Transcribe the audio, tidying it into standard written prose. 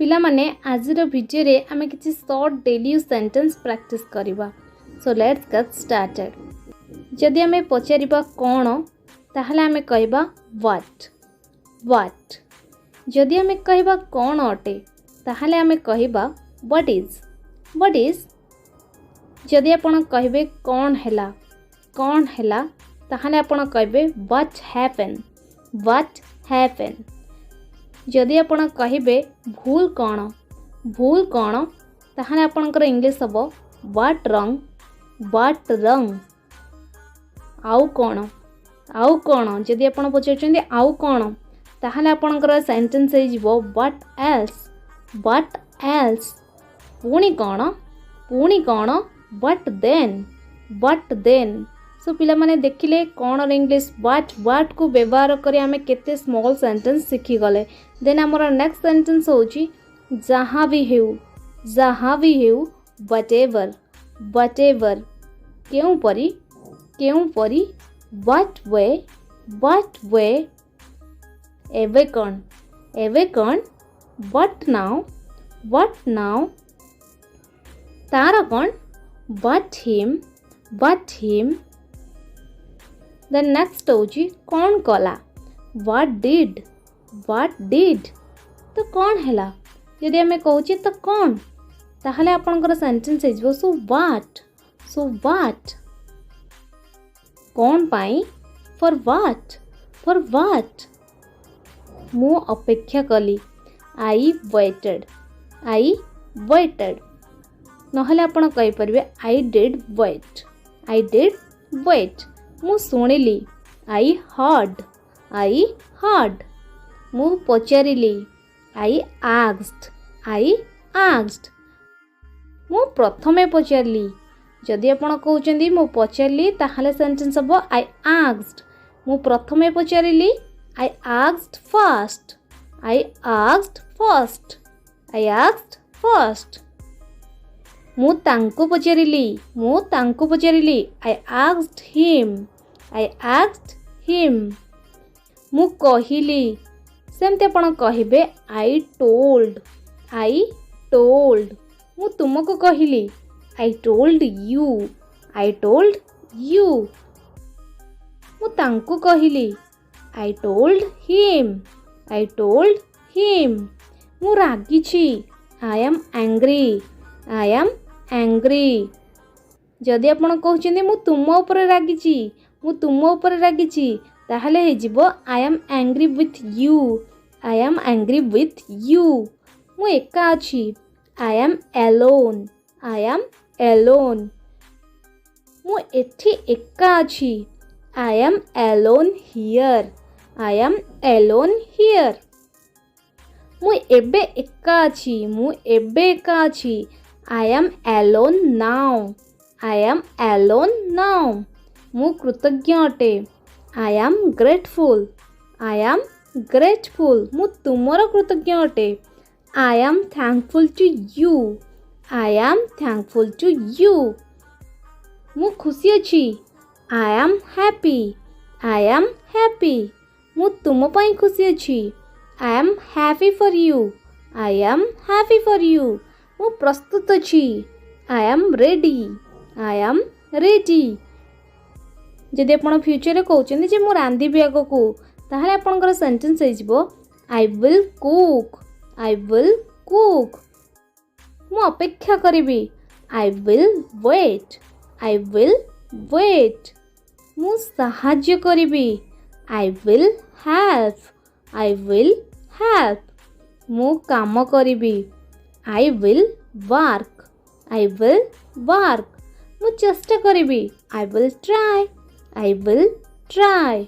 पिला माने आजिर वीडियो रे आमे किछि short daily use sentence practice करिबा। So let's get started. जदि आमे पचारिबा कोन ताहले आमे कहबा व्हाट। जदि आमे कहबा कोन अटे ताहले आमे कहबा व्हाट इज। जदि आपण कहबे कोन हैला ताहले आपण कहबे व्हाट हैपेन। जदि आपण कहबे भूल कौन ताहले आपणकर इंग्लिश हबो व्हाट रंग। आउ कौन जदि आपण पचारुचंदी आउ कौन ताहले आपणकर सेंटेंस हे जिवो व्हाट एल्स। पुणी कौन व्हाट देन। सो पिला माने देखिले कौन और इंग्लिश व्हाट को व्यवहार करी आमे केते स्मॉल सेंटेंस सीखी गले। देन हमर नेक्स्ट सेंटेंस होची जहाँ भी हेउ व्हाटएवर। क्यों परी व्हाट वे एवे कौन व्हाट नाउ तारा कौन व्हाट हिम। देन नेक्स्ट होची कौन कला व्हाट डिड। तो कौन हैला यदि आमे कहूची तो कौन ताहले आपनकर सेंटेंस हे जिवो सो व्हाट। कौन पाई फॉर व्हाट। मु अपेक्षा कली आई वेटेड। नहले आपण कहि परिबे आई डिड वेट। मु सुनिली आई हर्ड। मु पचारिली आई आस्क्ड। मु प्रथमे पचारली। जदि आपण कहउचंदी मु पचारली ताहले सेंटेंस हबो आई आस्क्ड। मु प्रथमे पचारिली आई आस्क्ड फर्स्ट। मु तांको पचारिली आई आस्क्ड हिम। मु कहिली सेमते आपण कहिबे आई टोल्ड। मु तुमको कहिली आई टोल्ड यू। मु तांको कहिली आई टोल्ड हिम। मु रागिछि आई एम एंग्री। जदि आपण कहउचंदी मु तुम ऊपर रागिछि ताहले हे जिवो I am angry with you. मु एका अछि आई एम एलोन। मु एठी एका अछि आई एम एलोन हियर। मु एबे एका अछि आई एम एलोन नाउ। मु कृतज्ञ अटे आई एम ग्रेटफुल। मु तुमर कृतज्ञ अटे I am thankful to you. मु खुशी अछि आई एम हैप्पी। मु तुम पई खुशी अछि I am happy for you. मु प्रस्तुत अछि आई एम रेडी। जदि आपण फ्यूचर रे कहउचंदी जे मु रांधीबी आगो ताहले आपनकर सेंटेंस हे जिवो आई विल कुक। मु अपेक्षा करिबी आई विल वेट। मु सहाय्य करिबी आई विल हेल्प। मु काम करिबी आई विल वर्क। मु चेष्टा करिबी आई विल ट्राई।